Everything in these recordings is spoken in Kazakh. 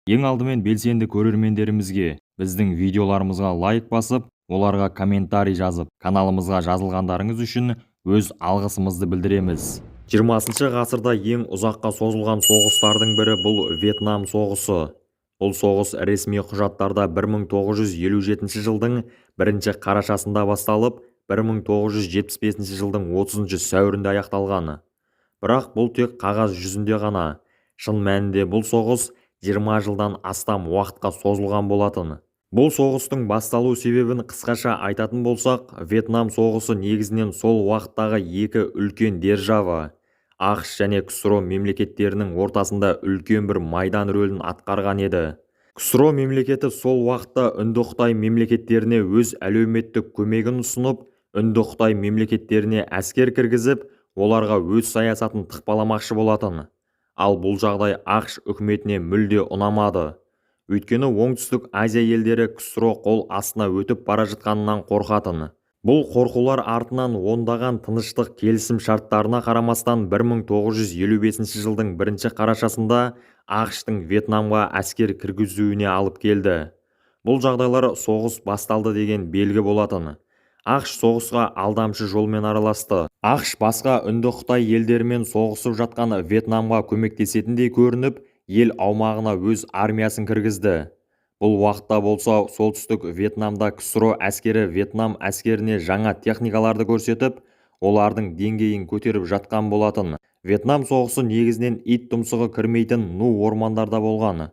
Ең алдымен белсенді көрермендерімізге біздің видеоларымызға лайк басып, оларға комментарий жазып, каналымызға жазылғандарыңыз үшін өз алғысымызды білдіреміз. 20 ғасырда ең ұзаққа созылған соғыстардың бірі бұл Вьетнам соғысы. Бұл соғыс ресми құжаттарда 1957 жылдың 1 қарашасында басталып, 1975 жылдың 30 сәуірінде аяқталған. Бірақ бұл тек қағаз жүзінде ғана. Шын мәнінде бұл соғыс 20 жылдан астам уақытқа созылған болатын. Бұл соғыстың басталу себебін қысқаша айтатын болсақ, Вьетнам соғысы негізінен сол уақыттағы екі үлкен держава, ақш және КСРО мемлекеттерінің ортасында үлкен бір майдан рөлін атқарған еді. КСРО мемлекеті сол уақытта Үнді-Қытай мемлекеттеріне өз әлеуметтік көмегін ұсынып, Үнді-Қытай мемлекеттеріне әскер кіргізіп, оларға өз саясатын тықпаламақшы болатын. Ал бұл жағдай ақш үкіметіне мүлде ұнамады. Өйткені оңтүстік Азия елдері КСРО қол астына өтіп бара жатқанынан қорқатын. Бұл қорқулар артынан ондаған тыныштық келісім шарттарына қарамастан 1955 жылдың 1 қарашасында ақштың Вьетнамға әскер кіргізуіне алып келді. Бұл жағдайлар соғыс басталды деген белгі болатын. ақш соғысқа алдамшы жолмен араласты. ақш басқа Үнді-Қытай елдерімен соғысып жатқан Вьетнамға көмектесетіндей көрініп, ел аумағына өз армиясын кіргізді. Бұл уақытта болса, солтүстік Вьетнамда КСРО әскері Вьетнам әскеріне жаңа техникаларды көрсетіп, олардың деңгейін көтеріп жатқан болатын. Вьетнам соғысы негізінен ит тұмсығы кірмейтін ну ормандарда болған.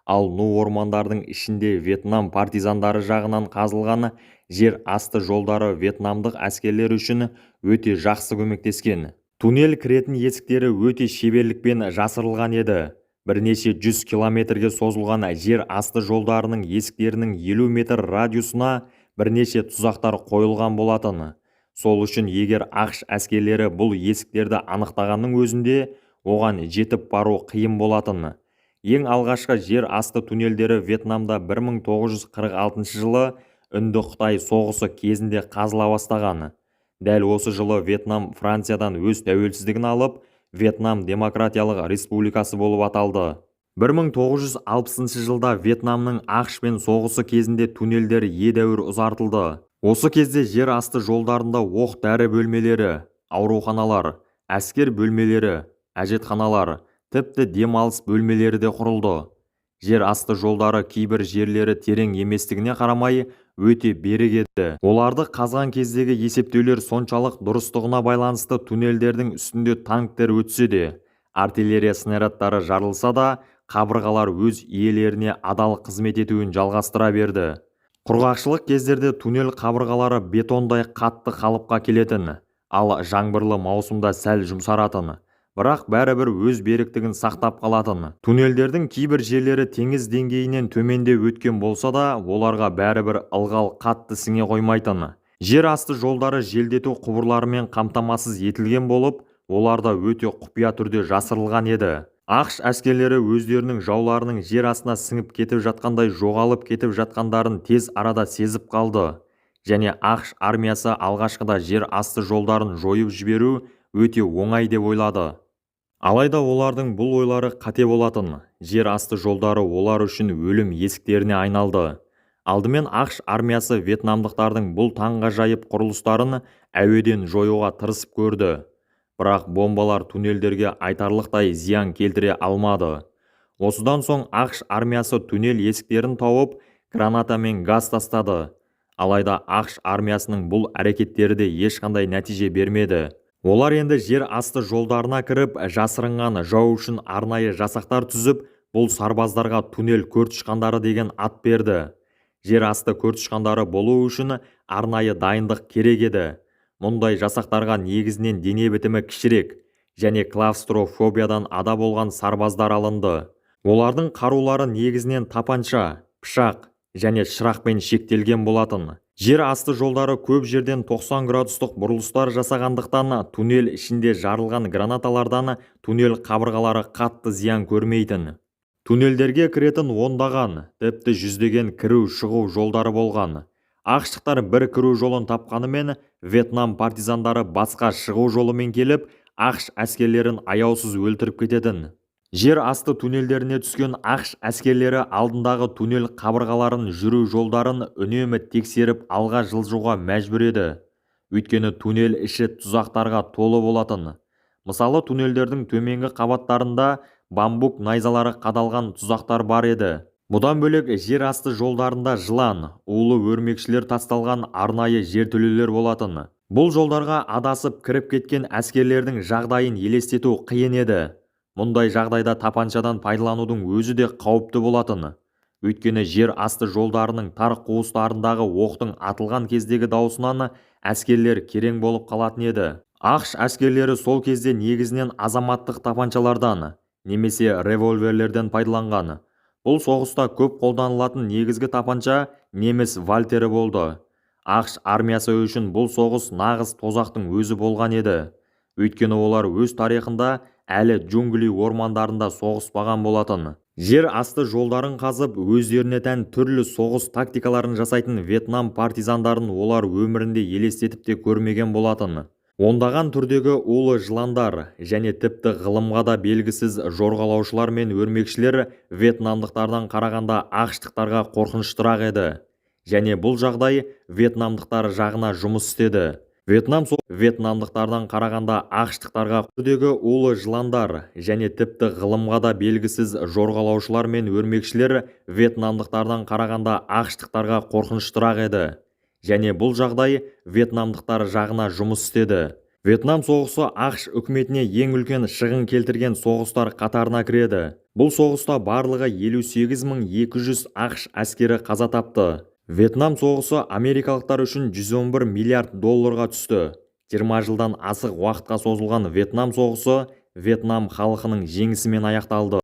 Ал ну ормандардың ішінде Вьетнам партизандары жағынан қазылған жер асты жолдары вьетнамдық әскерлер үшін өте жақсы көмектескен. Туннель кіретін есіктері өте шеберлікпен жасырылған еді. Бірнеше 100 километрге созылған жер асты жолдарының есіктерінің 50 метр радиусына бірнеше тұзақтар қойылған болатын. Сол үшін егер ақш әскерлері бұл есіктерді анықтағанның өзінде оған жетіп бару қиын болатын. Ең алғашқы жер асты туннельдері Вьетнамда 1946 жылы Үнді-Қытай соғысы кезінде қазыла бастаған. Дәл осы жылы Вьетнам Франциядан өз тәуелсіздігін алып, Вьетнам Демократиялық Республикасы болып аталды. 1960 жылда Вьетнамның ақшпен соғысы кезінде туннельдер едәуір ұзартылды. Осы кезде жер асты жолдарында оқ-дәрі бөлмелері, ауруханалар, әскер бөлмелері, әжетханалар, тіпті демалыс бөлмелері де құрылды. Жер асты жолдары кейбір жерлері терең еместігіне қарамай өте берік еді. Оларды қазған кездегі есептеулер соншалық дұрыстығына байланысты туннельдердің үстінде танктер өтсе де, артиллерия снарядтары жарылса да, қабырғалар өз иелеріне адал қызмет етуін жалғастыра берді. Құрғақшылық кездерде туннель қабырғалары бетондай қатты қалыпқа келетін, ал жаңбырлы маусымда сәл жұмсаратын. Бірақ бәрібір өз беріктігін сақтап қалатын. Туннельдердің кейбір жерлері теңіз деңгейінен төменде өткен болса да, оларға бәрібір ылғал қатты сіңе қоймайтын. Жер асты жолдары желдету құбырларымен қамтамасыз етілген болып, оларда өте құпия түрде жасырылған еді. ақш әскерлері өздерінің жауларының жер астына сіңіп кетіп жатқандай жоғалып кетіп жатқандарын тез арада сезіп қалды. Және ақш армиясы алғашқыда жер асты жолдарын жойып жіберу өте оңай деп ойлады. Алайда олардың бұл ойлары қате болатын. Жер асты жолдары олар үшін өлім есіктеріне айналды. Алдымен ақш армиясы вьетнамдықтардың бұл таңғажайып құрылыстарын әуеден жоюға тырысып көрді. Бірақ бомбалар туннельдерге айтарлықтай зиян келтіре алмады. Осыдан соң ақш армиясы туннель есіктерін тауып, граната мен газ тастады. Алайда ақш армиясының бұл әрекеттері де ешқандай нәтиже бермеді. Олар енді жер асты жолдарына кіріп, жасырынған жау үшін арнайы жасақтар түзіп, бұл сарбаздарға туннель көртышқандары деген ат берді. Жер асты көртышқандары болу үшін арнайы дайындық керек еді. Мұндай жасақтарға негізінен дене бітімі кішірек және клаустрофобиядан ада болған сарбаздар алынды. Олардың қарулары негізінен тапанша, пышақ және шырақпен шектелген болатын. Жер асты жолдары көп жерден 90 градустық бұрылыстар жасағандықтан туннель ішінде жарылған гранаталардан туннель қабырғалары қатты зиян көрмейтін. Туннельдерге кіретін ондаған, тіпті жүздеген кіру-шығу жолдары болған. Ақштықтар бір кіру жолын тапқанымен, Вьетнам партизандары басқа шығу жолымен келіп, ақш әскерлерін аяусыз өлтіріп кететін. Жер асты туннельдеріне түскен ақш әскерлері алдындағы туннель қабырғаларын, жүру жолдарын үнемі тексеріп алға жылжуға мәжбүр еді. Өйткені туннель іші тұзақтарға толы болатын. Мысалы, туннельдердің төменгі қабаттарында бамбук найзалары қадалған тұзақтар бар еді. Бұдан бөлек жер асты жолдарында жылан, улы өрмекшілер тасталған арнайы жертөлелер болатын. Бұл жолдарға адасып кіріп кеткен әскерлердің жағдайын елестету қиын еді. Мұндай жағдайда тапаншадан пайдаланудың өзі де қауіпті болатын. Өйткені жер асты жолдарының тар қуыстарындағы оқтың атылған кездегі даусынан әскерлер керең болып қалатын еді. ақш әскерлері сол кезде негізінен азаматтық тапаншалардан немесе револьверлерден пайдаланған. Бұл соғыста көп қолданылатын негізгі тапанша неміс Вальтері болды. ақш армиясы үшін бұл соғыс нағыз тозақтың өзі болған еді. Өйткені олар өз тарихында әлі джунгли ормандарында соғыспаған болатын. Жер асты жолдарын қазып, өздеріне тән түрлі соғыс тактикаларын жасайтын Вьетнам партизандарын олар өмірінде елестетіп те көрмеген болатын. Ондаған түрдегі улы жыландар және тіпті ғылымға да белгісіз жорғалаушылар мен өрмекшілер вьетнамдықтардан қарағанда ақштықтарға қорқыныштырақ еді. Және бұл жағдай вьетнамдықтар жағына жұмыс істеді. Вьетнамдықтардан қарағанда ақштықтарға түрдегі улы жыландар және тіпті ғылымға да белгісіз жорғалаушылар мен өрмекшілер вьетнамдықтардан қарағанда ақштықтарға қорқыныштырақ еді. Және бұл жағдай вьетнамдықтар жағына жұмыс істеді. Вьетнам соғысы ақш үкіметіне ең үлкен шығын келтірген соғыстар қатарына кіреді. Бұл соғыста барлығы 58.200 ақш әскері қаза тапты. Вьетнам соғысы америкалықтар үшін 111 миллиард долларға түсті. 20 жылдан асық уақытқа созылған Вьетнам соғысы Вьетнам халқының жеңісімен аяқталды.